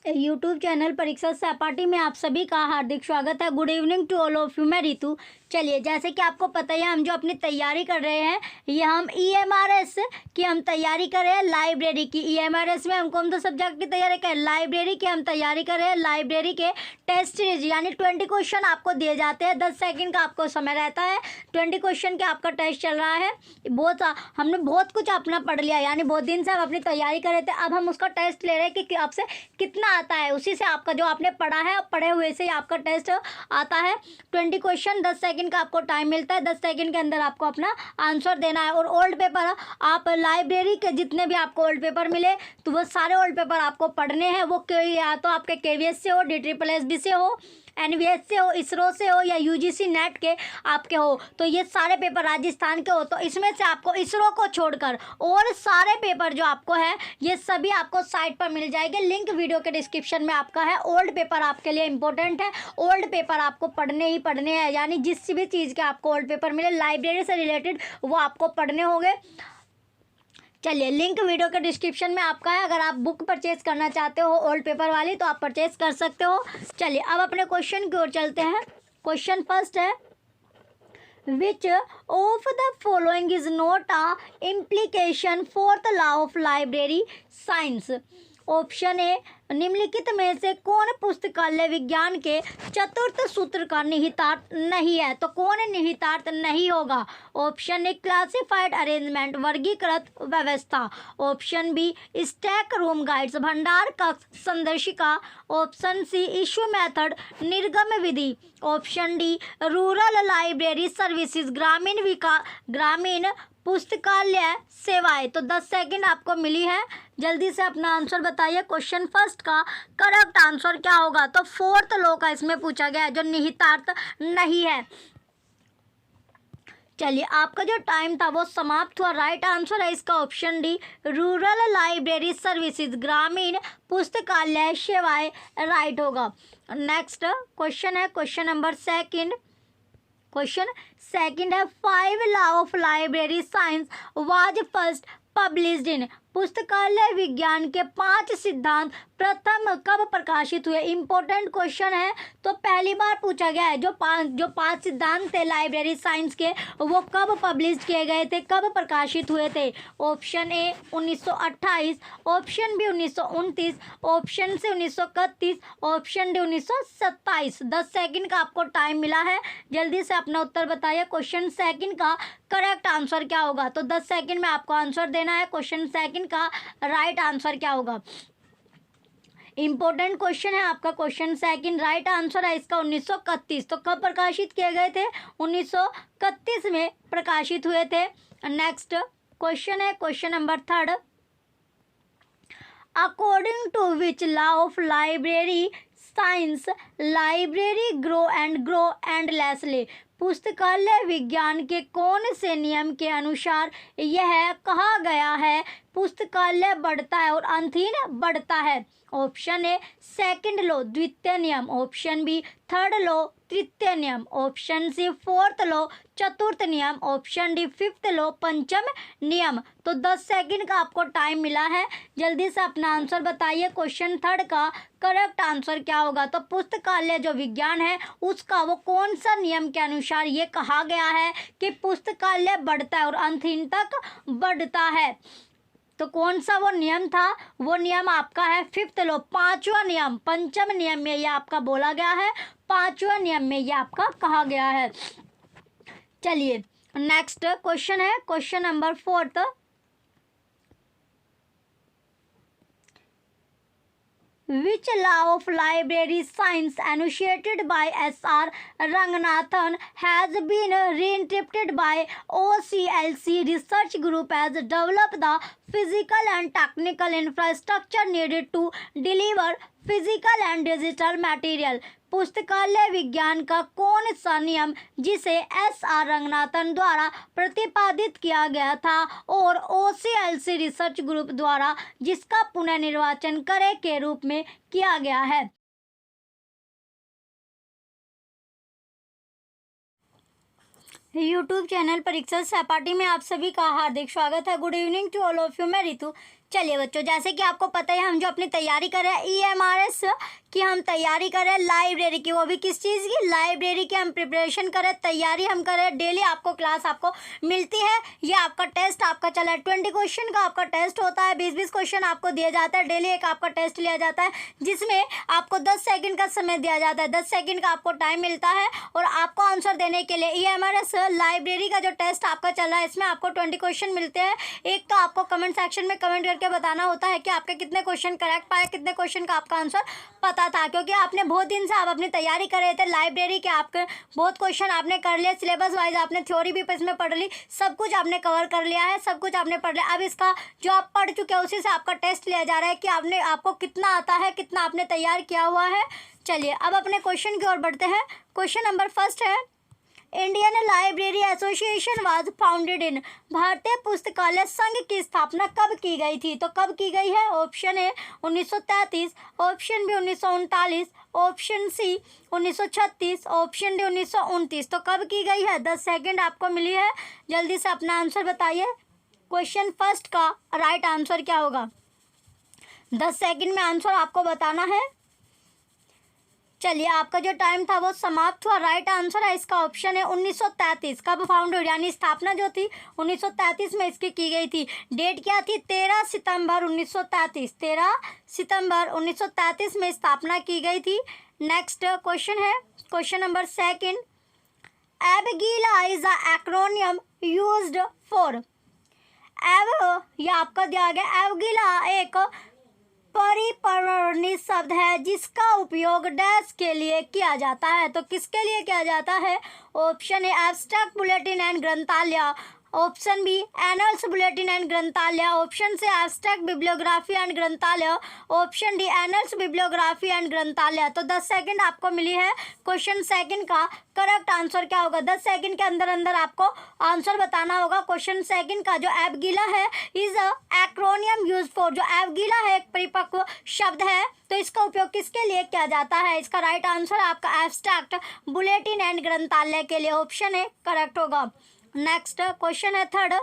YouTube channel परीक्षा सहपाठी में आप सभी का हार्दिक स्वागत है। Good evening to all of you. मैं रितु। चलिए, जैसे कि आपको पता ही है, हम जो अपनी तैयारी कर रहे हैं, ये हम EMRS की हम तैयारी कर रहे हैं, लाइब्रेरी की। EMRS में हम कौन सा सब्जेक्ट की तैयारी कर रहे हैं? लाइब्रेरी की हम तैयारी कर रहे हैं। लाइब्रेरी के टेस्ट सीरीज यानी 20 क्वेश्चन आपको दिए जाते हैं। 10 सेकंड का आपको समय रहता है। 20 क्वेश्चन के आपका टेस्ट चल रहा है। हमने बहुत कुछ अपना पढ़ लिया, यानी बहुत दिन से हम अपनी तैयारी कर रहे थे। अब हम उसका टेस्ट ले रहे हैं कि आपसे कितना आता है। उसी से आपका जो आपने पढ़ा है, पढ़े हुए से आपका टेस्ट आता है। 20 क्वेश्चन, 10 सेकंड का आपको टाइम मिलता है। 10 सेकंड के अंदर आपको अपना आंसर देना है। और ओल्ड पेपर, आप लाइब्रेरी के जितने भी आपको ओल्ड पेपर मिले, तो वो सारे ओल्ड पेपर आपको पढ़ने हैं। वो या तो आपके KVS से हो, DSSB से हो, NVS से हो, इसरो से हो, या UGC नेट के आपके हो। तो ये सारे पेपर राजस्थान के हो, तो इसमें से आपको इसरो को छोड़कर और सारे पेपर जो आपको है, ये सभी आपको साइट पर मिल जाएंगे। लिंक वीडियो के डिस्क्रिप्शन में आपका है। ओल्ड पेपर आपके लिए इंपॉर्टेंट है। ओल्ड पेपर आपको पढ़ने ही पढ़ने हैं, यानी जिस भी चीज़ के आपको ओल्ड पेपर मिले लाइब्रेरी से रिलेटेड, वो आपको पढ़ने होंगे। चलिए, लिंक वीडियो के डिस्क्रिप्शन में आपका है। अगर आप बुक परचेज करना चाहते हो ओल्ड पेपर वाली, तो आप परचेज कर सकते हो। चलिए, अब अपने क्वेश्चन की ओर चलते हैं। क्वेश्चन फर्स्ट है, which of the following is not a implication for the law of library science. Option A, निम्नलिखित में से कौन पुस्तकालय विज्ञान के चतुर्थ सूत्र का निहितार्थ नहीं है? तो कौन निहितार्थ नहीं होगा? ऑप्शन ए, क्लासिफाइड अरेंजमेंट, वर्गीकृत व्यवस्था। Option B, stack room guides, भंडार कक्ष संदर्शिका। ऑप्शन सी, इशू मेथड, निर्गम विधि। Option D, rural library services, ग्रामीण पुस्तकालय सेवाएं। तो 10 सेकंड आपको मिली है। जल्दी से अपना आंसर बताइए। क्वेश्चन फर्स्ट का करेक्ट आंसर क्या होगा? तो फोर्थ लॉ का इसमें पूछा गया है, जो निहितार्थ नहीं है। चलिए, आपका जो टाइम था वो समाप्त हुआ। राइट आंसर है इसका option D, rural library services, ग्रामीण पुस्तकालय सेवाएं, राइट होगा। नेक्स्ट क्वेश्चन है question number second. Question second है, 5 law of library science was first published in. पुस्तकालय विज्ञान के 5 सिद्धांत प्रथम कब प्रकाशित हुए? इंपॉर्टेंट क्वेश्चन है। तो पहली बार पूछा गया है, जो पांच सिद्धांत थे लाइब्रेरी साइंस के, वो कब पब्लिश किए गए थे, कब प्रकाशित हुए थे? Option A 1928, option B 1929, option C 1931, option D 1927। 10 second का आपको टाइम मिला है। जल्दी से अपना उत्तर बताइए। क्वेश्चन सेकंड का करेक्ट आंसर क्या होगा? तो 10 सेकंड में आपको आंसर देना है। क्वेश्चन सेकंड का राइट आंसर क्या होगा? इंपॉर्टेंट क्वेश्चन है आपका। क्वेश्चन सेकंड, राइट आंसर है इसका 1931। तो कब प्रकाशित किए गए थे? 1931 में प्रकाशित हुए थे। नेक्स्ट क्वेश्चन है question number third, according to which law of library science library grow endlessly. पुस्तकालय विज्ञान के कौन से नियम के अनुसार यह कहा गया है पुस्तकालय बढ़ता है और अंतहीन बढ़ता है? ऑप्शन ए, सेकंड लॉ, द्वितीय नियम। ऑप्शन बी, थर्ड लॉ, तृतीय नियम। ऑप्शन सी, फोर्थ लॉ, चतुर्थ नियम। ऑप्शन डी, फिफ्थ लॉ, पंचम नियम। तो 10 सेकंड का आपको टाइम मिला है। जल्दी से अपना आंसर बताइए। क्वेश्चन थर्ड का करेक्ट आंसर क्या होगा? तो पुस्तकालय जो विज्ञान है, उसका वो कौन सा नियम के अनुसार ये कहा गया है कि पुस्तकालय बढ़ता है और अंतहीन तक बढ़ता है? तो कौन सा वो नियम था? वो नियम आपका है फिफ्थ लॉ, 5वां नियम। पंचम नियम में ये आपका बोला गया है, 5वां नियम में ये आपका कहा गया है। चलिए, नेक्स्ट क्वेश्चन है question number fourth, which law of library science enunciated by S.R. Ranganathan has been reinterpreted by OCLC research group as develop the physical and technical infrastructure needed to deliver physical and digital material? पुस्तकालय विज्ञान का कौन सा नियम, जिसे S.R. Ranganathan द्वारा प्रतिपादित किया गया था और OCLC रिसर्च ग्रुप द्वारा जिसका पुनर्निर्वाचन करे के रूप में किया गया है? यूट्यूब चैनल परीक्षा सहपाठी में आप सभी का हार्दिक स्वागत है। Good evening to all of you. मैं रितु। चलिए बच्चों, जैसे कि आपको पता है हम जो अपनी तैयारी कर रहे हैं ईएमआरएस की, हम तैयारी कर रहे हैं लाइब्रेरी की, वो भी किस चीज़ की, लाइब्रेरी की हम प्रिपरेशन कर रहे हैं, तैयारी हम कर रहे हैं। डेली आपको क्लास आपको मिलती है। ये आपका टेस्ट आपका चला है, 20 क्वेश्चन का आपका टेस्ट होता है, 20-20 क्वेश्चन आपको दिए जाता है। डेली एक आपका टेस्ट लिया जाता है जिसमें आपको 10 सेकंड का समय दिया जाता है, 10 सेकंड का आपको टाइम मिलता है और आपको आंसर देने के लिए ईएमआरएस लाइब्रेरी का जो टेस्ट आपका चल रहा है इसमें आपको 20 क्वेश्चन मिलते हैं। एक तो आपको कमेंट सेक्शन में कमेंट करके बताना होता है कि आपके कितने क्वेश्चन करेक्ट पाए, कितने क्वेश्चन का आपका आंसर पता था, क्योंकि आपने बहुत दिन से आप अपनी तैयारी कर रहे थे लाइब्रेरी के, आपके बहुत क्वेश्चन आपने कर लिए, सिलेबस वाइज आपने थ्योरी भी इसमें पढ़ ली, सब कुछ आपने कवर कर लिया है, सब कुछ आपने पढ़ लिया। अब इसका जो आप पढ़ चुके हैं उसी से आपका टेस्ट लिया जा रहा है कि आपको कितना आता है, कितना आपने तैयार किया हुआ है। चलिए अब अपने क्वेश्चन की ओर बढ़ते हैं। क्वेश्चन नंबर फर्स्ट है, Indian library association was founded इन, भारतीय पुस्तकालय संघ की स्थापना कब की गई थी? तो कब की गई है? Option A 1933, option B 1939, option C 1936, option D 1929। तो कब की गई है? 10 सेकंड आपको मिली है, जल्दी से अपना आंसर बताइए। क्वेश्चन फर्स्ट का राइट आंसर क्या होगा? 10 सेकंड में आंसर आपको बताना है। चलिए आपका जो टाइम था वो समाप्त हुआ। राइट आंसर है इसका ऑप्शन है 1933। कब फाउंड हुई, यानी स्थापना जो थी 1933 में इसकी की गई थी। डेट क्या थी? 13 सितंबर 1933, 13 सितंबर 1933 में स्थापना की गई थी। नेक्स्ट क्वेश्चन है, question number second, ABGILA is the acronym used for. ये आपका दिया गया, एबगीला एक परिपर्णी शब्द है जिसका उपयोग डैश के लिए किया जाता है। तो किसके लिए किया जाता है? Option A abstract bulletin and Granthalaya, option B annals bulletin and Granthalaya, option C abstract bibliography and Granthalaya, option D annals bibliography and Granthalaya. तो 10 सेकंड आपको मिली है। क्वेश्चन सेकंड का करेक्ट आंसर क्या होगा? 10 सेकंड के अंदर अंदर आपको आंसर बताना होगा। क्वेश्चन सेकंड का जो एबगीला है is a acromion use for, जो एबगीला है एक परिपक्व शब्द है, तो इसका उपयोग किसके लिए किया जाता है? इसका राइट आंसर आपका एब्स्ट्रैक्ट बुलेटिन एंड ग्रंथालय के लिए, ऑप्शन ए करेक्ट होगा। नेक्स्ट क्वेश्चन है third,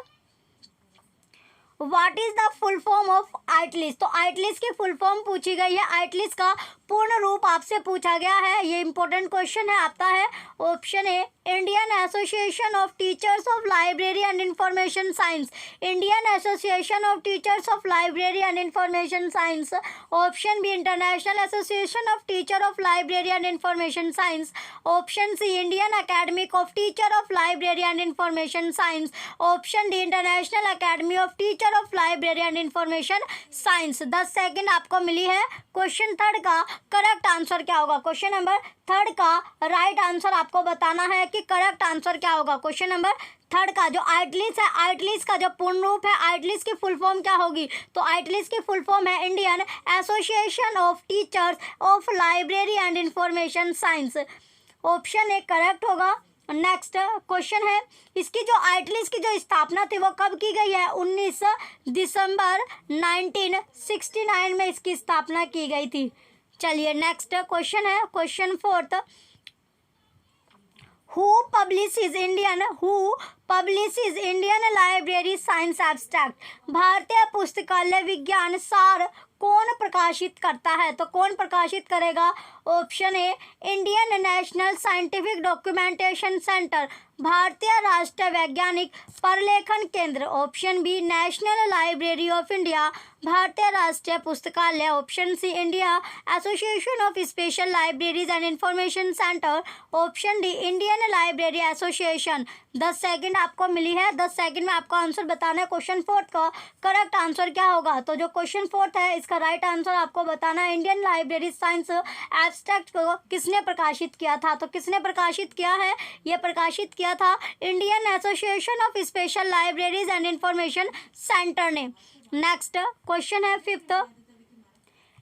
what is the full form of IATLIS. तो आइटलिस्ट की फुल फॉर्म पूछी गई है, आइटलिस्ट का पूर्ण रूप आपसे पूछा गया है, ये इंपॉर्टेंट क्वेश्चन है आपका है। Option A Indian association of teachers of library and information science, Indian association of teachers of library and information science, option B international association of teacher of library and information science, option C Indian academic of teacher of library and information science, option D international academy of teacher of library and information science. 10 second आपको मिली है। Question third का correct answer क्या होगा? Question number third का right answer आपको बताना है कि करेक्ट आंसर क्या होगा। क्वेश्चन नंबर थर्ड का जो आइटलिस्ट है, आइटलिस्ट का जो पूर्ण रूप है, आइटलिस्ट की फुल फॉर्म क्या होगी? तो आइटलिस्ट की फुल फॉर्म है Indian association of teachers of library and information science, option A correct होगा। नेक्स्ट क्वेश्चन है, इसकी जो आइटलिस्ट की जो स्थापना थी वो कब की गई है? 19 दिसंबर 1969 में इसकी स्थापना की गई थी। चलिए नेक्स्ट क्वेश्चन है, question fourth, who publishes Indian library science abstract, भारतीय पुस्तकालय विज्ञान सार कौन प्रकाशित करता है? तो कौन प्रकाशित करेगा? Option A Indian national scientific documentation centre, भारतीय राष्ट्रीय वैज्ञानिक परलेखन केंद्र, option B national library of India, भारतीय राष्ट्रीय पुस्तकालय, option C India association of special libraries and information centre, option D Indian library association. 10 second आपको मिली है, 10 सेकंड में आपको आंसर बताना है। क्वेश्चन फोर्थ का करेक्ट आंसर क्या होगा? तो जो क्वेश्चन फोर्थ है इसका राइट आंसर आपको बताना है, इंडियन लाइब्रेरी साइंस एब्स्ट्रैक्ट को किसने प्रकाशित किया था? तो किसने प्रकाशित किया है? ये प्रकाशित किया था Indian association of special libraries and information centre ने। नेक्स्ट क्वेश्चन है fifth,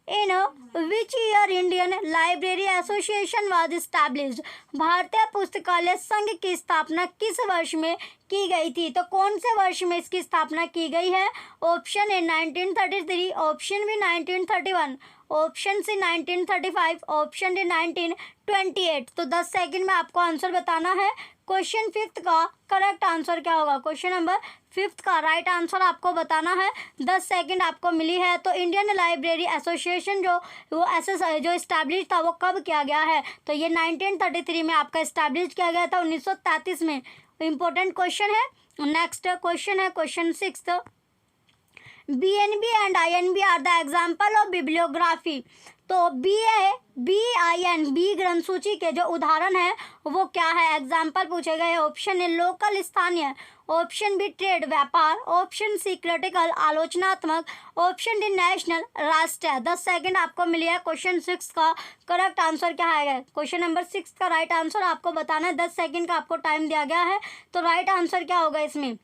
in which year Indian library association was established, भारतीय पुस्तकालय संघ की स्थापना किस वर्ष में की गई थी? तो कौन से वर्ष में इसकी स्थापना की गई है? Option A 1933, option B 1931, option C 1935, option D 1928। तो 10 सेकंड में आपको आंसर बताना है। क्वेश्चन 5th का करेक्ट आंसर क्या होगा? क्वेश्चन नंबर 5th का राइट आंसर आपको बताना है। 10 सेकंड आपको मिली है। तो इंडियन लाइब्रेरी एसोसिएशन जो इस्टेब्लिश था वो कब किया गया है? तो ये 1933 में आपका इस्टेब्लिश किया गया था, 1933 में। इंपॉर्टेंट क्वेश्चन है। नेक्स्ट क्वेश्चन है question 6th। BNB and INB are the example of bibliography. तो BIN ग्रंथ सूची के जो उदाहरण है वो क्या है? एग्जाम्पल पूछे गए। ऑप्शन ए लोकल स्थानीय, ऑप्शन बी ट्रेड व्यापार, ऑप्शन सी क्रिटिकल आलोचनात्मक, ऑप्शन डी नेशनल राष्ट्रीय। 10 सेकंड आपको मिली है। क्वेश्चन 6 का करेक्ट आंसर क्या है? क्वेश्चन नंबर 6 का राइट आंसर आपको बताना है। 10 सेकंड का आपको टाइम दिया गया है। तो राइट आंसर क्या होगा इसमें?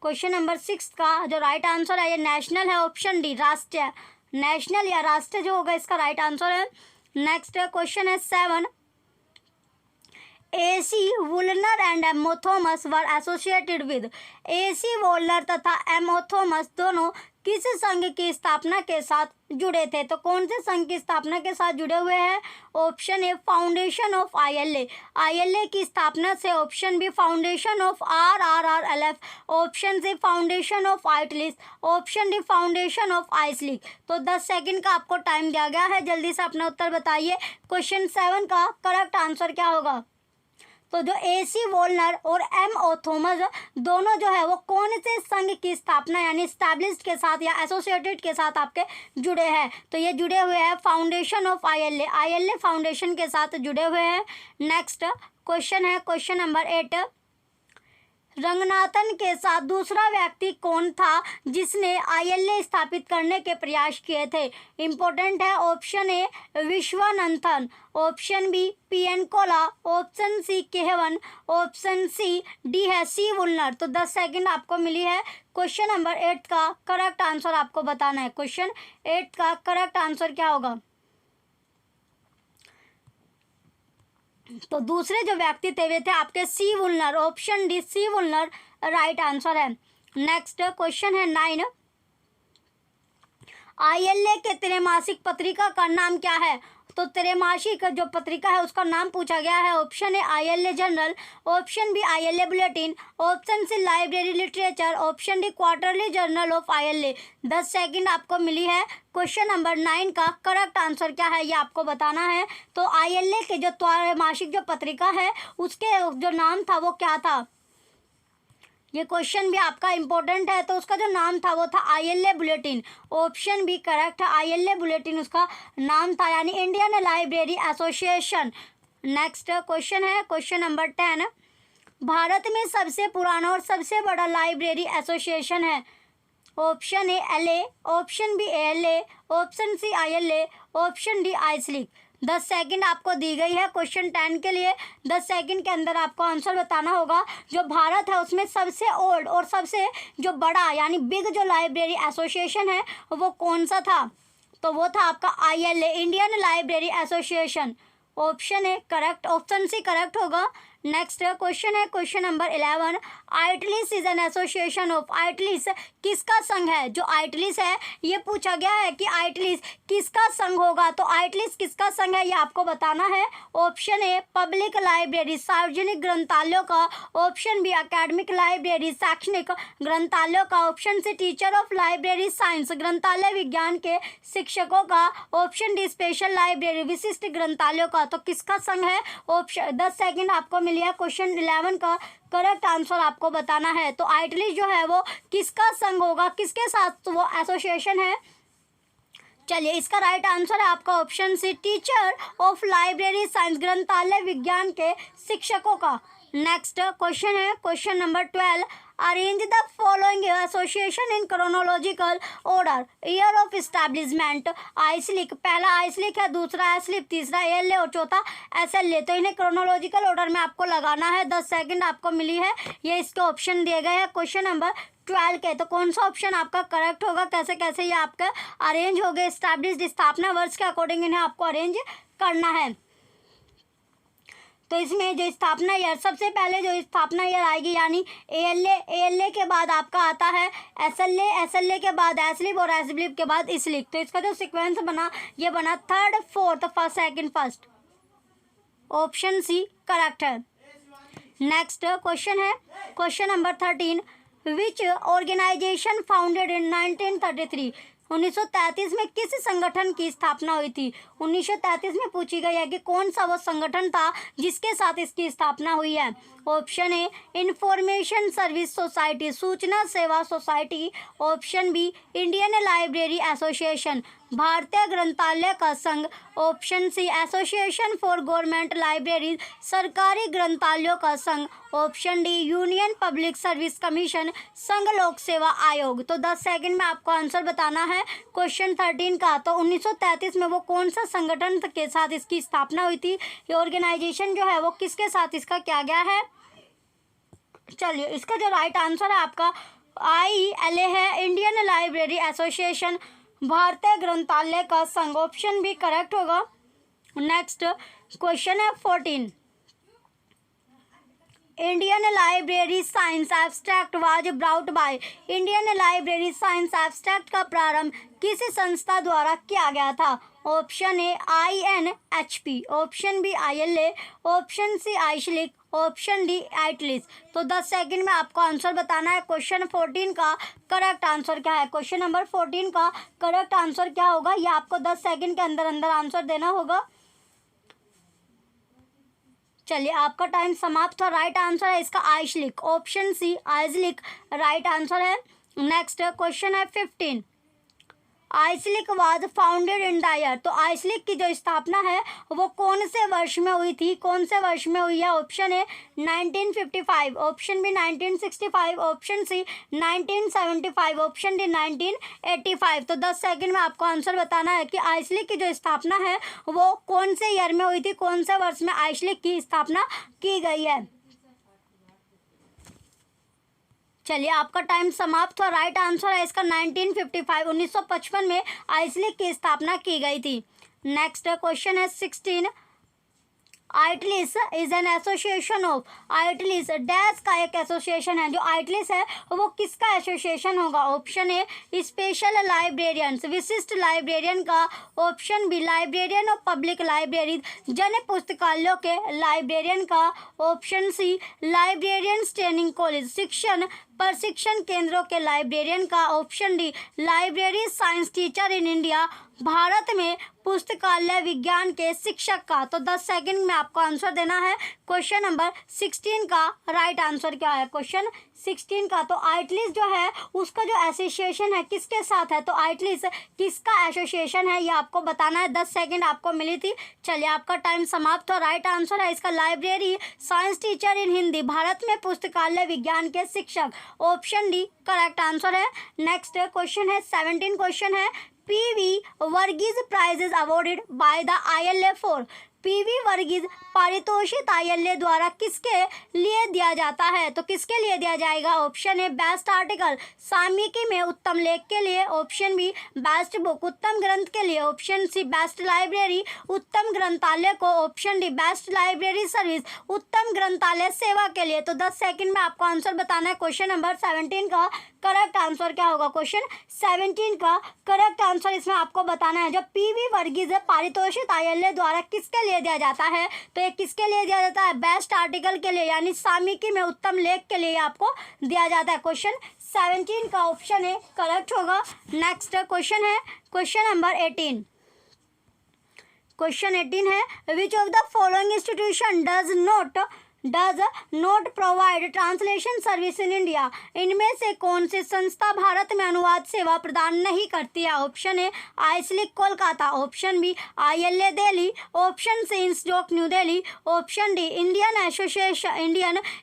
क्वेश्चन नंबर 6 का जो राइट आंसर है ये नेशनल है, ऑप्शन डी राष्ट्रीय। नेशनल या राष्ट्रीय जो होगा इसका राइट आंसर है। नेक्स्ट क्वेश्चन है 7। AC वुलनर एंड एमोथोमस were associated with. AC Woolner तथा एमोथोमस दोनों किस संघ की स्थापना के साथ जुड़े थे? तो कौन से संघ की स्थापना के साथ जुड़े हुए हैं? Option A foundation of ILA की स्थापना से, option B foundation of RRRLF, option C foundation of IATLIS, option D foundation of IASLIC. तो 10 सेकंड का आपको टाइम दिया गया है। जल्दी से अपना उत्तर बताइए। क्वेश्चन 7 का करेक्ट आंसर क्या होगा? तो जो AC वोल्नर और एमोथोमस दोनों जो है वो कौन से संघ की स्थापना यानी स्टैब्लिश्ड के साथ या एसोसिएटेड के साथ आपके जुड़े हैं? तो ये जुड़े हुए हैं फाउंडेशन ऑफ ILA फाउंडेशन के साथ जुड़े हुए हैं। नेक्स्ट क्वेश्चन है क्वेश्चन नंबर 8। रंगनाथन के साथ दूसरा व्यक्ति कौन था जिसने ILA स्थापित करने के प्रयास किए थे? इंपॉर्टेंट है। Option A Viswanathan, option B PN Kaula, option C Kesavan, option C D है C वुलनर। तो 10 सेकंड आपको मिली है। क्वेश्चन नंबर 8 का करेक्ट आंसर आपको बताना है। क्वेश्चन 8 का करेक्ट आंसर क्या होगा? तो दूसरे जो व्यक्ति थे वे थे आपके C वुलनर, option D C वुलनर right answer है। नेक्स्ट क्वेश्चन है 9। ILA के त्रैमासिक पत्रिका का नाम क्या है? तो त्रैमासिक जो पत्रिका है उसका नाम पूछा गया है। Option A ILA journal, option B ILA bulletin, option C library literature, option D quarterly journal of ILA। 10 second आपको मिली है। क्वेश्चन नंबर 9 का करेक्ट आंसर क्या है ये आपको बताना है। तो ILA के जो त्रैमासिक जो पत्रिका है उसके जो नाम था वो क्या था? ये क्वेश्चन भी आपका इंपॉर्टेंट है। तो उसका जो नाम था वो था ILA bulletin. Option B correct है, ILA बुलेटिन उसका नाम था, यानी Indian library association. Next question है क्वेश्चन नंबर 10। भारत में सबसे पुराना और सबसे बड़ा लाइब्रेरी एसोसिएशन है। Option A LA, option B ALA, option C ILA, option D IASLIC. 10 second आपको दी गई है क्वेश्चन 10 के लिए। 10 सेकंड के अंदर आपको आंसर बताना होगा। जो भारत है उसमें सबसे ओल्ड और सबसे जो बड़ा यानी बिग जो लाइब्रेरी एसोसिएशन है वो कौन सा था? तो वो था आपका ILA, Indian library association. Option A correct, option C correct होगा। नेक्स्ट क्वेश्चन है question number 11। IATLIS is an association of. IATLIS किसका संघ है? जो आइटलिस है ये पूछा गया है कि आइटलिस किसका संघ होगा। तो आइटलिस किसका संघ है ये आपको बताना है। ऑप्शन ए पब्लिक लाइब्रेरी, सार्वजनिक ग्रंथालयों का, ऑप्शन बी एकेडमिक लाइब्रेरी, शैक्षणिक ग्रंथालयों का, option C teacher of library science, ग्रंथालय विज्ञान के शिक्षकों का, ऑप्शन डी स्पेशल लाइब्रेरी, विशिष्ट ग्रंथालयों का। तो किसका संघ है? ऑप्शन 10 सेकंड आपको मिलिए। क्वेश्चन 11 का करेक्ट आंसर आपको बताना है। तो आइटलिस जो है वो किसका संघ होगा, किसके साथ वो एसोसिएशन है? चलिए इसका राइट आंसर है आपका option C teacher of library science, ग्रंथालय विज्ञान के शिक्षकों का। नेक्स्ट क्वेश्चन है question number 12। Arrange the following association in chronological order, year of establishment. IASLIC, पहला आइसलिक है, दूसरा एसलिप, तीसरा ALA और चौथा SLA। तो इन्हें क्रोनोलॉजिकल ऑर्डर में आपको लगाना है। 10 सेकंड आपको मिली है। ये इसके ऑप्शन दिए गए हैं क्वेश्चन नंबर 12 के। तो कौन सा ऑप्शन आपका करेक्ट होगा? कैसे कैसे ये आपका अरेंज हो गए? एस्टैब्लिश्ड, स्थापना वर्ष के अकॉर्डिंग इन्हें आपको अरेंज करना है। तो इसमें जो स्थापना ईयर, सबसे पहले जो स्थापना ईयर आएगी यानी एएलए के बाद आपका आता है एसएलए के बाद एसलिप और एसलिप के बाद इसलिप। तो इसका जो सीक्वेंस बना ये बना 3rd 4th first second first. Option C correct है। नेक्स्ट क्वेश्चन है question number 13, which organisation founded in 1933। 1933 में किस संगठन की स्थापना हुई थी? 1933 में पूछी गई है कि कौन सा वो संगठन था जिसके साथ इसकी स्थापना हुई है। Option A information service society, सूचना सेवा society. Option B Indian library association, भारतीय ग्रंथालय का संघ। Option C association for government libraries, सरकारी ग्रंथालयों का संघ। Option D union public service commission, संघ लोक सेवा आयोग। तो 10 सेकंड में आपको आंसर बताना है क्वेश्चन 13 का। तो 1933 में वो कौन सा संगठन के साथ इसकी स्थापना हुई थी, ये ऑर्गेनाइजेशन जो है वो किसके साथ इसका किया गया है? चलिए इसका जो राइट आंसर है आपका ILA है, इंडियन लाइब्रेरी एसोसिएशन, भारतीय ग्रंथालय का संघ। ऑप्शन भी करेक्ट होगा। नेक्स्ट क्वेश्चन है 14, Indian library science abstract was brought by. Indian library science abstract का प्रारंभ किस संस्था द्वारा किया गया था? Option A INHP, option B ILA, option C IASLIC, option D IATLIS. तो 10 सेकंड में आपको आंसर बताना है क्वेश्चन 14 का करेक्ट आंसर क्या है। क्वेश्चन नंबर 14 का करेक्ट आंसर क्या होगा ये आपको 10 सेकंड के अंदर अंदर आंसर देना होगा। चलिए आपका टाइम समाप्त हो। राइट आंसर है इसका IASLIC, option C IASLIC right answer है। नेक्स्ट क्वेश्चन है 15, IASLIC was founded in the year. तो आइसलिक की जो स्थापना है वो कौन से वर्ष में हुई थी, कौन से वर्ष में हुई है? Option A 1955, option B 1965, option C 1975, option D 1985। तो 10 सेकंड में आपको आंसर बताना है कि आइसलिक की जो स्थापना है वो कौन से ईयर में हुई थी, कौन से वर्ष में आइसलिक की स्थापना की गई है। चलिए आपका टाइम समाप्त हो। राइट आंसर है इसका 1955, 1955 में आइसलिक की स्थापना की गई थी। नेक्स्ट क्वेश्चन है 16, IATLIS is an association of. IATLIS dash का एक एसोसिएशन है। जो आइटलिस है वो किसका एसोसिएशन होगा? ऑप्शन ए स्पेशल लाइब्रेरियंस, विशिष्ट लाइब्रेरियन का। Option B librarian of public libraries, जन पुस्तकालयों के लाइब्रेरियन का। Option C librarian training college, शिक्षण प्रशिक्षण केंद्रों के लाइब्रेरियन का। Option D library science teacher in India, भारत में पुस्तकालय विज्ञान के शिक्षक का। तो 10 सेकंड में आपको आंसर देना है क्वेश्चन नंबर 16 का राइट आंसर क्या है। क्वेश्चन 16 का तो आइटलिस जो है उसका जो एसोसिएशन है किसके साथ है? तो आइटलिस किसका एसोसिएशन है ये आपको बताना है। 10 सेकंड आपको मिली थी। चलिए आपका टाइम समाप्त हो। राइट आंसर है इसका library science teacher in Hindi, भारत में पुस्तकालय विज्ञान के शिक्षक। ऑप्शन डी करेक्ट आंसर है। नेक्स्ट क्वेश्चन है 17 क्वेश्चन है, PV Varghese prize is awarded by the ILA for. PV Varghese पारितोषिक ILA द्वारा किसके लिए दिया जाता है? तो किसके लिए दिया जाएगा? ऑप्शन ए बेस्ट आर्टिकल, सामयिकी में उत्तम लेख के लिए। ऑप्शन बी बेस्ट बुक, उत्तम ग्रंथ के लिए। ऑप्शन सी बेस्ट लाइब्रेरी, उत्तम ग्रंथालय को। Option D best library service, उत्तम ग्रंथालय सेवा के लिए। तो 10 सेकंड में आपको आंसर बताना है क्वेश्चन नंबर 17 का करेक्ट आंसर क्या होगा। क्वेश्चन 17 का करेक्ट आंसर इसमें आपको बताना है। जब PV वर्गीज पारितोषिक ILA द्वारा किसके लिए दिया जाता है? तो ये किसके लिए दिया जाता है? बेस्ट आर्टिकल के लिए, यानी सामयिकी में उत्तम लेख के लिए आपको दिया जाता है। क्वेश्चन 17 का ऑप्शन ए करेक्ट होगा। नेक्स्ट क्वेश्चन है क्वेश्चन नंबर 18। क्वेश्चन 18 है, which of the following institution does not provide translation service in India. इनमें से कौन सी संस्था भारत में अनुवाद सेवा प्रदान नहीं करती है? Option A IASLIC Kolkata, option B ILA Delhi, option C institute new Delhi, option D Indian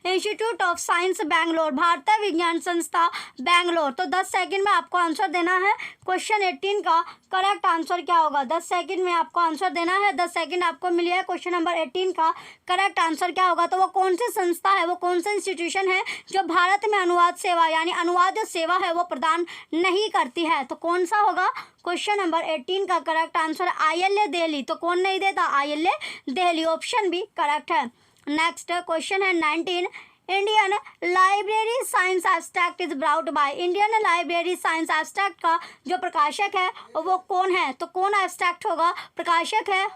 institute of science Bangalore, भारतीय विज्ञान संस्था बैंगलोर। तो 10 सेकंड में आपको आंसर देना है क्वेश्चन 18 का करेक्ट आंसर क्या होगा। 10 सेकंड में आपको आंसर देना है। 10 सेकंड आपको मिली है। क्वेश्चन नंबर 18 का करेक्ट आंसर क्या होगा? तो वो कौन सी संस्था है, वो कौन सा इंस्टीट्यूशन है जो भारत में अनुवाद सेवा यानी अनुवाद सेवा है वो प्रदान नहीं करती है? तो कौन सा होगा? क्वेश्चन नंबर 18 का करेक्ट आंसर ILA दिल्ली। तो कौन नहीं देता? ILA Delhi. Option B correct है। नेक्स्ट क्वेश्चन है 19, Indian library science abstract is brought by. Indian library science abstract का जो प्रकाशक है वो कौन है, तो कौन एब्स्ट्रैक्ट होगा, प्रकाशक है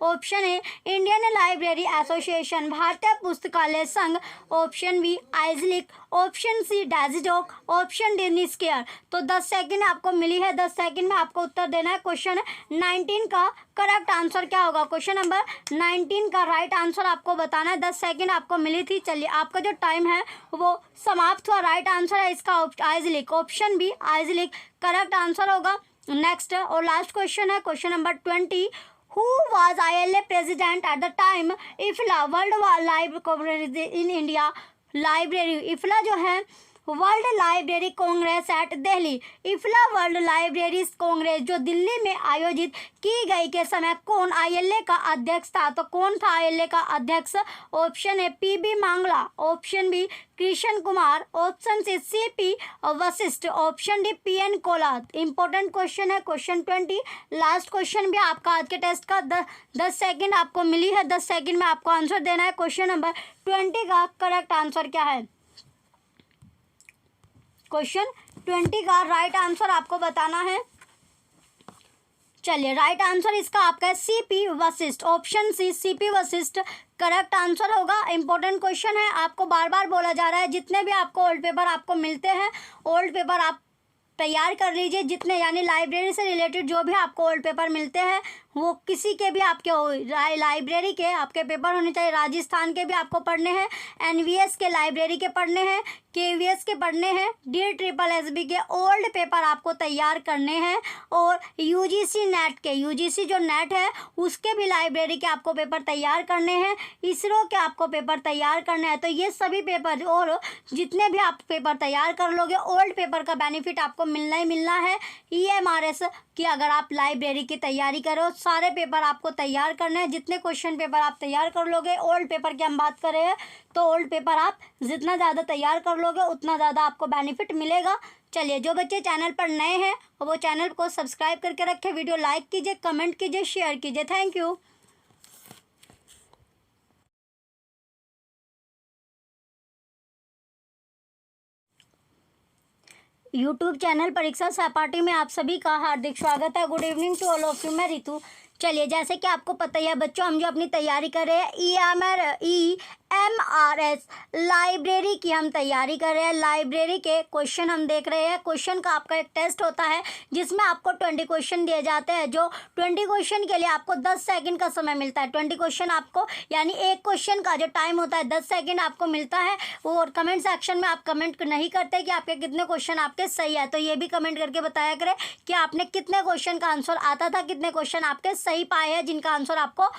option A Indian library association, भारतीय पुस्तकालय संघ, option B IASLIC, option C DESIDOC, option D NISCAIR. तो 10 सेकंड आपको मिली है, 10 सेकंड में आपको उत्तर देना है। क्वेश्चन 19 का करेक्ट आंसर क्या होगा, क्वेश्चन नंबर 19 का राइट आंसर आपको बताना है। 10 सेकंड आपको मिली थी। चलिए आपका जो टाइम है वो समाप्त हुआ। राइट आंसर है इसका आइजलिक, ऑप्शन बी आइजलिक करेक्ट आंसर होगा। नेक्स्ट और लास्ट क्वेश्चन है question number 20, Who was ILA president at the time IFLA World Library in India Library? IFLA जो है world library congress at Delhi, IFLA world library congress जो दिल्ली में आयोजित की गई के समय कौन आईएलए का अध्यक्ष था, तो कौन था आईएलए का अध्यक्ष, option A PB Mangla, option B Krishna Kumar, option C CP Vashishtha, option D PN Kaula. Important question है क्वेश्चन 20, लास्ट क्वेश्चन भी आपका आज के टेस्ट का 10 सेकंड आपको मिली है। 10 सेकंड में आपको आंसर देना है। क्वेश्चन नंबर 20 का करेक्ट आंसर क्या है, क्वेश्चन 20 का राइट आंसर आपको बताना है। चलिए राइट आंसर इसका आपका है CP Vashishtha, option C CP Vashishtha correct answer होगा। इंपॉर्टेंट क्वेश्चन है, आपको बार बार बोला जा रहा है जितने भी आपको ओल्ड पेपर आपको मिलते हैं ओल्ड पेपर आप तैयार कर लीजिए। जितने यानी लाइब्रेरी से रिलेटेड जो भी आपको ओल्ड पेपर मिलते हैं वो किसी के भी आपके लाइब्रेरी के आपके पेपर होने चाहिए। राजस्थान के भी आपको पढ़ने हैं, एनवीएस के लाइब्रेरी के पढ़ने हैं, केवीएस के पढ़ने हैं, DSSS के ओल्ड पेपर आपको तैयार करने हैं और यूजीसी नेट के यूजीसी जो नेट है उसके भी लाइब्रेरी के आपको पेपर तैयार करने हैं, इसरो के आपको पेपर तैयार करने हैं। तो ये सभी पेपर और जितने भी आप पेपर तैयार कर लोगे ओल्ड पेपर का बेनिफिट आपको मिलना ही मिलना है। EMRS की अगर आप लाइब्रेरी की तैयारी करो सारे पेपर आपको तैयार करने हैं। जितने क्वेश्चन पेपर आप तैयार कर लोगे ओल्ड पेपर की हम बात करें हैं तो ओल्ड पेपर आप जितना ज़्यादा तैयार कर लोगे उतना ज़्यादा आपको बेनिफिट मिलेगा। चलिए जो बच्चे चैनल पर नए हैं वो चैनल को सब्सक्राइब करके रखें, वीडियो लाइक कीजिए, कमेंट कीजिए, शेयर कीजिए। Thank you. यूट्यूब चैनल परीक्षा सहपाठी में आप सभी का हार्दिक स्वागत है। Good evening to all of you, मैं रितु। चलिए जैसे कि आपको पता ही है बच्चों, हम जो अपनी तैयारी कर रहे हैं EMRS लाइब्रेरी की हम तैयारी कर रहे हैं। लाइब्रेरी के क्वेश्चन हम देख रहे हैं। क्वेश्चन का आपका एक टेस्ट होता है जिसमें आपको 20 क्वेश्चन दिए जाते हैं। जो 20 क्वेश्चन के लिए आपको 10 सेकंड का समय मिलता है। 20 क्वेश्चन आपको यानी एक क्वेश्चन का जो टाइम होता है 10 सेकंड आपको मिलता है। और कमेंट सेक्शन में आप कमेंट नहीं करते कि आपके कितने क्वेश्चन आपके सही है, तो ये भी कमेंट करके बताया करें कि आपने कितने क्वेश्चन का आंसर आता था, कितने क्वेश्चन आपके सही पाए हैं जिनका आंसर आपको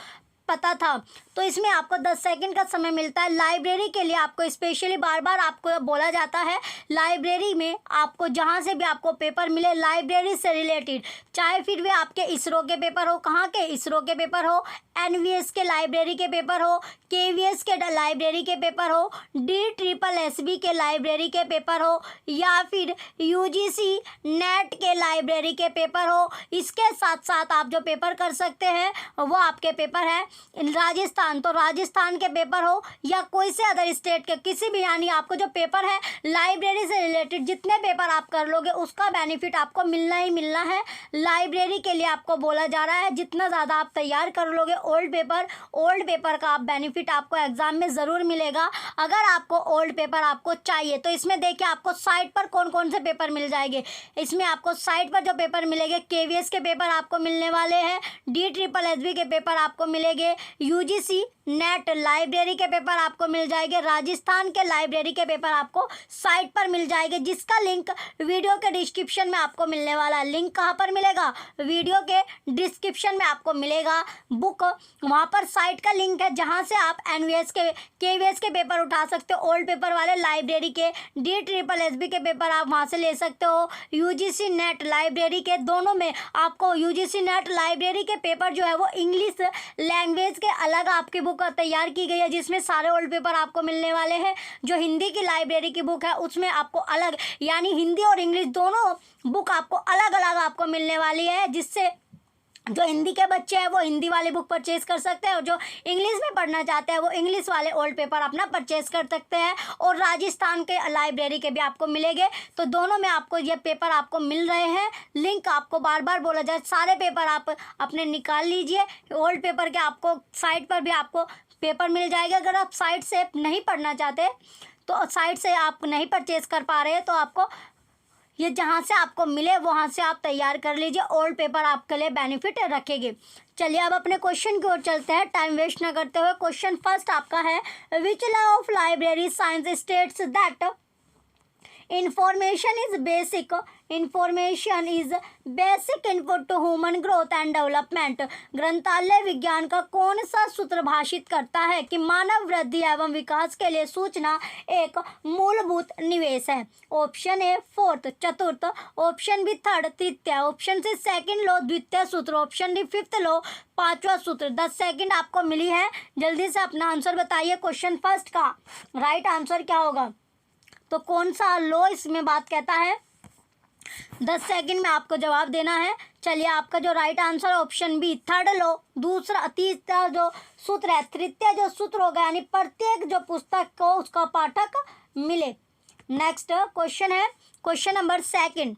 पता था। तो इसमें आपको 10 सेकंड का समय मिलता है। लाइब्रेरी के लिए आपको स्पेशली बार बार आपको बोला जाता है लाइब्रेरी में आपको जहाँ से भी आपको पेपर मिले लाइब्रेरी से रिलेटेड, चाहे फिर वे आपके इसरो के पेपर हो, कहाँ के इसरो के पेपर हो, एनवीएस के लाइब्रेरी के पेपर हो, केवीएस के लाइब्रेरी के पेपर हो, DSSS के लाइब्रेरी के पेपर हो या फिर यूजीसी नेट के लाइब्रेरी के पेपर हो, इसके साथ साथ आप जो पेपर कर सकते हैं वो आपके पेपर है राजस्थान, तो राजस्थान के पेपर हो या कोई से अदर स्टेट के किसी भी, यानी आपको जो पेपर है लाइब्रेरी से रिलेटेड जितने पेपर आप कर लोगे उसका बेनिफिट आपको मिलना ही मिलना है। लाइब्रेरी के लिए आपको बोला जा रहा है जितना ज़्यादा आप तैयार कर लोगे ओल्ड पेपर का आप बेनिफिट आपको एग्जाम में ज़रूर मिलेगा। अगर आपको ओल्ड पेपर आपको चाहिए तो इसमें देखिए आपको साइट पर कौन कौन से पेपर मिल जाएंगे। इसमें आपको साइट पर जो पेपर मिलेंगे केवीएस के पेपर आपको मिलने वाले हैं, DSSS के पेपर आपको मिलेंगे, यूजीसी नेट लाइब्रेरी के पेपर आपको मिल जाएंगे, राजस्थान के लाइब्रेरी के पेपर आपको साइट पर मिल जाएंगे जिसका लिंक वीडियो के डिस्क्रिप्शन में आपको मिलने वाला है। लिंक कहाँ पर मिलेगा, वीडियो के डिस्क्रिप्शन में आपको मिलेगा बुक, वहाँ पर साइट का लिंक है जहाँ से आप एनवीएस के केवीएस के पेपर उठा सकते हो। ओल्ड पेपर वाले लाइब्रेरी के DSSS के पेपर आप वहाँ से ले सकते हो। यूजीसी नेट लाइब्रेरी के दोनों में आपको यूजीसी नेट लाइब्रेरी के पेपर जो है वो इंग्लिश लैंग्वेज के अलग आपकी बुक तैयार की गई है जिसमें सारे ओल्ड पेपर आपको मिलने वाले हैं। जो हिंदी की लाइब्रेरी की बुक है उसमें आपको अलग यानी हिंदी और इंग्लिश दोनों बुक आपको अलग अलग आपको मिलने वाली है, जिससे जो हिंदी के बच्चे हैं वो हिंदी वाले बुक परचेज कर सकते हैं, और जो इंग्लिश में पढ़ना चाहते हैं वो इंग्लिश वाले ओल्ड पेपर अपना परचेज कर सकते हैं। और राजस्थान के लाइब्रेरी के भी आपको मिलेंगे। तो दोनों में आपको ये पेपर आपको मिल रहे हैं। लिंक आपको बार बार बोला जाए, सारे पेपर आप अपने निकाल लीजिए। ओल्ड पेपर के आपको साइट पर भी आपको पेपर मिल जाएगा। अगर आप साइट से नहीं पढ़ना चाहते, तो साइट से आप नहीं परचेज कर पा रहे हैं, तो आपको ये जहाँ से आपको मिले वहाँ से आप तैयार कर लीजिए। ओल्ड पेपर आपके लिए बेनिफिट रखेंगे। चलिए अब अपने क्वेश्चन की ओर चलते हैं, टाइम वेस्ट न करते हुए। क्वेश्चन फर्स्ट आपका है, which law of library science states that information is basic input to human growth and development। ग्रंथालय विज्ञान का कौन सा सूत्र भाषित करता है कि मानव वृद्धि एवं विकास के लिए सूचना एक मूलभूत निवेश है? ऑप्शन ए फोर्थ चतुर्थ, ऑप्शन बी थर्ड तृतीय, ऑप्शन सी सेकंड लो द्वितीय सूत्र, ऑप्शन डी फिफ्थ लो पांचवा सूत्र। 10 सेकंड आपको मिली है, जल्दी से अपना आंसर बताइए। क्वेश्चन फर्स्ट का राइट आंसर क्या होगा? तो कौन सा लो इसमें बात कहता है? 10 सेकंड में आपको जवाब देना है। चलिए आपका जो right answer option B third लो, दूसरा तीसरा जो सूत्र है तृतीय जो सूत्र होगा, यानी प्रत्येक जो पुस्तक को उसका पाठक मिले। नेक्स्ट क्वेश्चन है क्वेश्चन नंबर सेकंड,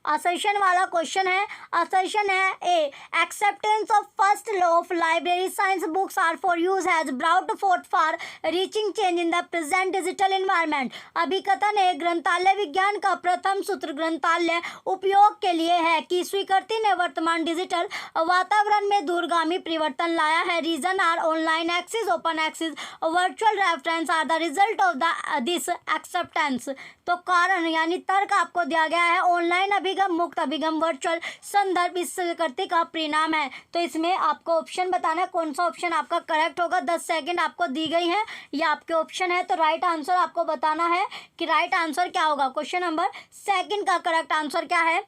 असर्शन वाला क्वेश्चन है। असर्शन है A, acceptance of first law of library science books are for use has brought forth far reaching change in the present digital environment. अभिकथन है, ग्रंथालय विज्ञान का प्रथम सूत्र ग्रंथालय उपयोग के लिए है कि स्वीकृति ने वर्तमान डिजिटल वातावरण में दूरगामी परिवर्तन लाया है। Reason are online access, open access, virtual reference are the result of this acceptance. तो कारण यानी तर्क आपको दिया गया है, ऑनलाइन अभिगम, मुक्त अभिगम, वर्चुअल संदर्भ इस स्वीकृति का परिणाम है। तो इसमें आपको ऑप्शन बताना है कौन सा ऑप्शन आपका करेक्ट होगा। 10 सेकंड आपको दी गई है, ये आपके ऑप्शन है। तो राइट आंसर आपको बताना है कि राइट आंसर क्या होगा। क्वेश्चन नंबर सेकंड का करेक्ट आंसर क्या है?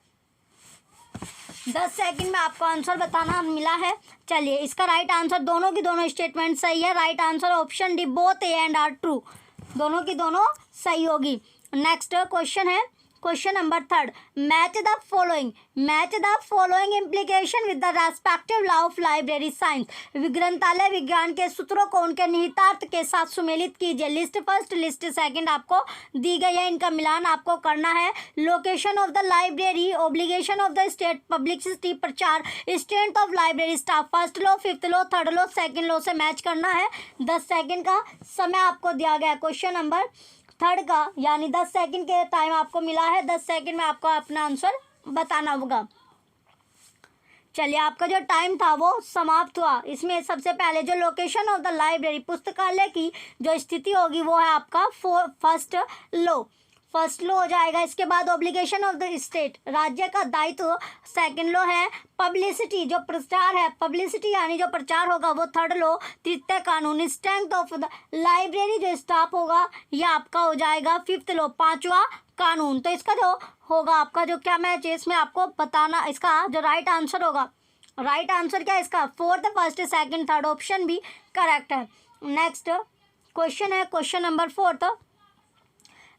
10 सेकंड में आपको आंसर बताना मिला है। चलिए इसका राइट आंसर, दोनों की दोनों स्टेटमेंट सही है। Right answer option D both A and R true, दोनों की दोनों सही होगी। नेक्स्ट क्वेश्चन है question number third, match the following implication with the respective law of library science. ग्रंथालय विज्ञान के सूत्रों को उनके निहितार्थ के साथ सुमेलित कीजिए। लिस्ट फर्स्ट लिस्ट सेकंड आपको दी गई है, इनका मिलान आपको करना है। Location of the library, obligation of the state publicity प्रचार, strength of library staff, first law, fifth law, third law, second law से मैच करना है। 10 सेकंड का समय आपको दिया गया क्वेश्चन नंबर थर्ड का, यानी 10 सेकंड के टाइम आपको मिला है। 10 सेकंड में आपको अपना आंसर बताना होगा। चलिए आपका जो टाइम था वो समाप्त हुआ। इसमें सबसे पहले जो लोकेशन ऑफ द लाइब्रेरी, पुस्तकालय की जो स्थिति होगी वो है आपका फर्स्ट लो हो जाएगा। इसके बाद ऑब्लिगेशन ऑफ द स्टेट, राज्य का दायित्व, सेकंड लो है। पब्लिसिटी जो प्रचार है, पब्लिसिटी यानी जो प्रचार होगा वो थर्ड लो। तृतीय कानून, स्ट्रेंथ ऑफ द लाइब्रेरी जो स्टाफ होगा ये आपका हो जाएगा फिफ्थ लो, पांचवा कानून। तो इसका जो होगा आपका जो क्या मैच है इसमें आपको बताना, इसका जो राइट आंसर होगा, राइट आंसर क्या है इसका? Fourth, first, second, third option भी करेक्ट है। नेक्स्ट क्वेश्चन है question number fourth,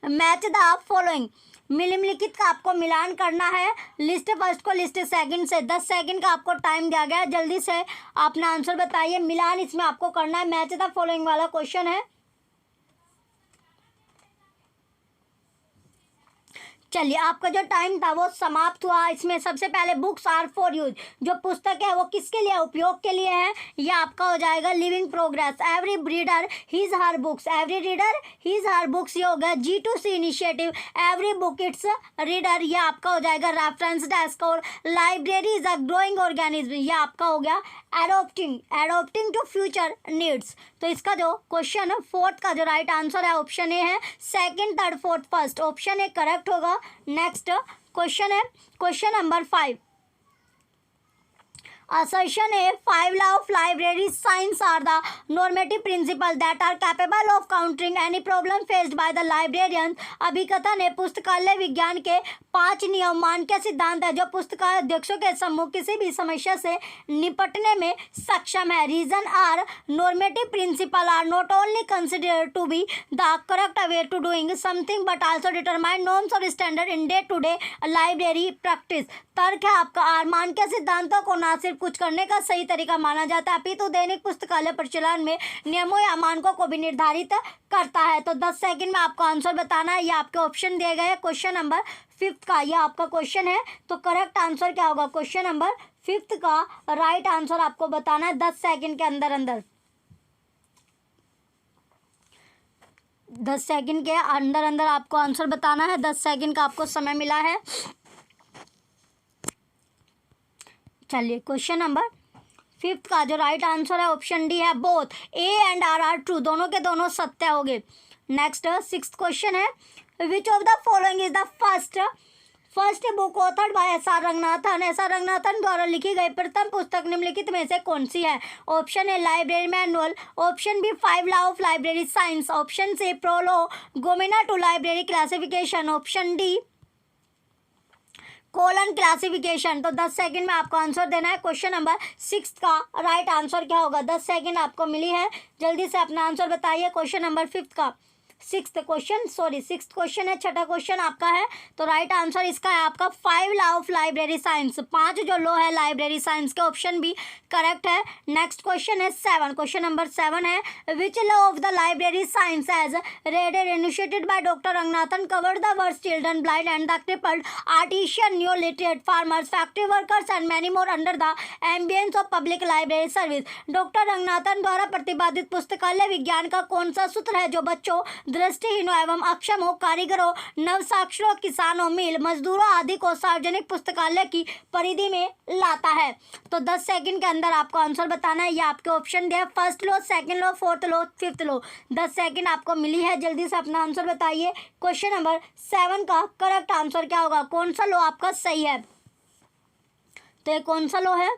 match the following. निम्नलिखित का आपको मिलान करना है, लिस्ट फर्स्ट को लिस्ट सेकंड से। 10 सेकंड का आपको टाइम दिया गया है, जल्दी से अपना आंसर बताइए। मिलान इसमें आपको करना है, मैच द फॉलोइंग वाला क्वेश्चन है। चलिए आपका जो टाइम था वो समाप्त हुआ। इसमें सबसे पहले बुक्स आर फॉर यूज, जो पुस्तक है वो किसके लिए, उपयोग के लिए है। ये आपका हो जाएगा living progress. Every reader his her books, every reader his her books ये हो गया G2C initiative. Every book it's reader ये आपका हो जाएगा रेफरेंस डेस्क। और library is a growing organism ये आपका हो गया एडोप्टिंग टू फ्यूचर नीड्स। तो इसका जो क्वेश्चन फोर्थ का जो राइट आंसर है ऑप्शन ए है। Second, third, fourth, first option A correct होगा। नेक्स्ट क्वेश्चन है question number 5, Assertion A, 5 law of library science are the normative principles that are capable of countering any problem faced by the librarians. अभिकथन है पुस्तकालय विज्ञान के 5 नियम मानक सिद्धांत है जो पुस्तकालय अध्यक्षों के समूह किसी भी समस्या से निपटने में सक्षम है. Reason are normative principle are not only considered to be the correct way to doing something but also determine norms और standard in day to day library practice. तर्क है आपका आर मानक सिद्धांतों को न सिर्फ कुछ करने का सही तरीका माना जाता है अपितु दैनिक पुस्तकालय परिचालन में नियमों या मानकों को भी निर्धारित करता है. तो 10 सेकंड में आपको आंसर बताना है. ये आपके ऑप्शन दिए गए हैं क्वेश्चन नंबर 5 का. यह आपका क्वेश्चन है. तो करेक्ट आंसर क्या होगा? क्वेश्चन नंबर 5 का राइट आंसर आपको बताना है 10 सेकंड के अंदर अंदर. 10 सेकंड के अंदर अंदर आपको आंसर बताना है. 10 सेकंड का आपको समय मिला है. चलिए क्वेश्चन नंबर 5 का जो राइट आंसर है ऑप्शन डी है. Both A and R are true. दोनों के दोनों सत्य हो गए. नेक्स्ट 6th क्वेश्चन है. Which of the following is the first book authored bye SR. Ranganathan. SR. Ranganathan द्वारा लिखी गई प्रथम पुस्तक निम्नलिखित में से कौन सी है? Option A library manual, option B 5 law of library science, option C prolegomena to library classification, option D colon classification. तो 10 सेकंड में आपको आंसर देना है. क्वेश्चन नंबर 6 का राइट आंसर क्या होगा? 10 सेकंड आपको मिली है. जल्दी से अपना आंसर बताइए. क्वेश्चन नंबर 5 का 6th क्वेश्चन है. छठा क्वेश्चन आपका है. तो राइट आंसर इसका है आपका 5 लॉ ऑफ लाइब्रेरी साइंस. 5 जो लॉ है लाइब्रेरी साइंस के ऑप्शन भी करेक्ट है. नेक्स्ट क्वेश्चन है 7. क्वेश्चन नंबर 7 है. Which law of the library science as read initiated by doctor Ranganathan cover the words children blind and the crippled artisan new literate farmers factory workers and many more under the ambience of public library service. Doctor Ranganathan द्वारा प्रतिपादित पुस्तकालय विज्ञान का कौन सा सूत्र है जो बच्चों दृष्टिहीनों एवं अक्षमों, कारीगरों, नवसाक्षरों, किसानों, मिल मजदूरों आदि को सार्वजनिक पुस्तकालय की परिधि में लाता है? तो 10 सेकंड के अंदर आपको आंसर बताना है. ये आपके ऑप्शन दिया. First law, second law, fourth law, fifth law. 10 second आपको मिली है. जल्दी से अपना आंसर बताइए. क्वेश्चन नंबर 7 का करेक्ट आंसर क्या होगा? कौन सा लॉ आपका सही है? तो ये कौन सा लॉ है?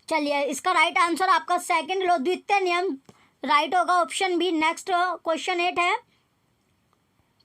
चलिए इसका राइट आंसर आपका सेकंड लॉ द्वितीय नियम राइट होगा. Option B. नेक्स्ट क्वेश्चन 8 है.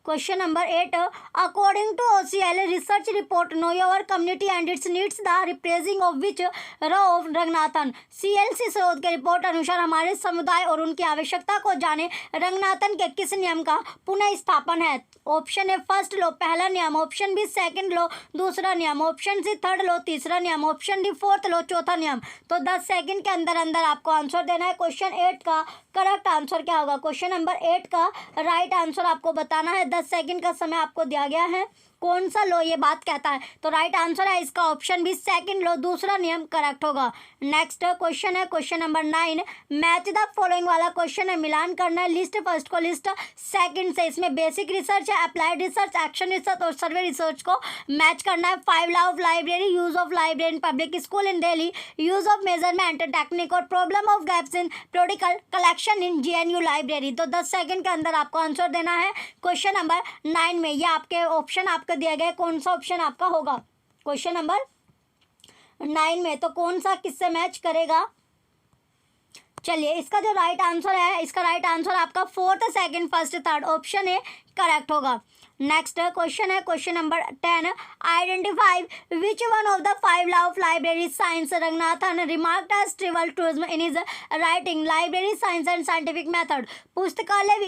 Question number 8. According to OCL research report know your community and its needs the rephrasing of which law of Ranganathan. CLC शोध के रिपोर्ट अनुसार हमारे समुदाय और उनकी आवश्यकता को जाने रंगनाथन के किस नियम का पुनः स्थापन है? ऑप्शन ए फर्स्ट लॉ पहला नियम, ऑप्शन बी सेकंड लॉ दूसरा नियम, ऑप्शन सी थर्ड लॉ तीसरा नियम, ऑप्शन डी फोर्थ लॉ चौथा नियम. तो 10 सेकंड के अंदर अंदर आपको आंसर देना है. क्वेश्चन 8 का करेक्ट आंसर क्या होगा? क्वेश्चन नंबर 8 का राइट आंसर आपको बताना है. 10 सेकंड का समय आपको दिया गया है. कौन सा लॉ ये बात कहता है? तो राइट आंसर है इसका ऑप्शन बी सेकंड लॉ दूसरा नियम करेक्ट होगा. नेक्स्ट क्वेश्चन है question number 9. Match the following वाला क्वेश्चन है. मिलान करना है. लिस्ट फर्स्ट को लिस्ट सेकंड से. इसमें बेसिक रिसर्च है, अप्लाइड रिसर्च, एक्शन रिसर्च और सर्वे रिसर्च को मैच करना है. 5 law of library, use of library in public school in Delhi, use of measurement technique और problem of gaps in periodical collection in GNU library. तो 10 second के अंदर आपको answer देना है. क्वेश्चन नंबर 9 में ये आपके ऑप्शन आपको दिया गया. कौन सा ऑप्शन आपका होगा क्वेश्चन नंबर 9 में? तो कौन सा किससे मैच करेगा? चलिए इसका जो राइट आंसर है, इसका राइट आंसर आपका fourth, second, first, third option है करेक्ट होगा. नेक्स्ट क्वेश्चन है question number 10. Identify which one of the 5 law of library science Ranganathan remarked as trivial truths in his writing library science and scientific method. पुस्तकालय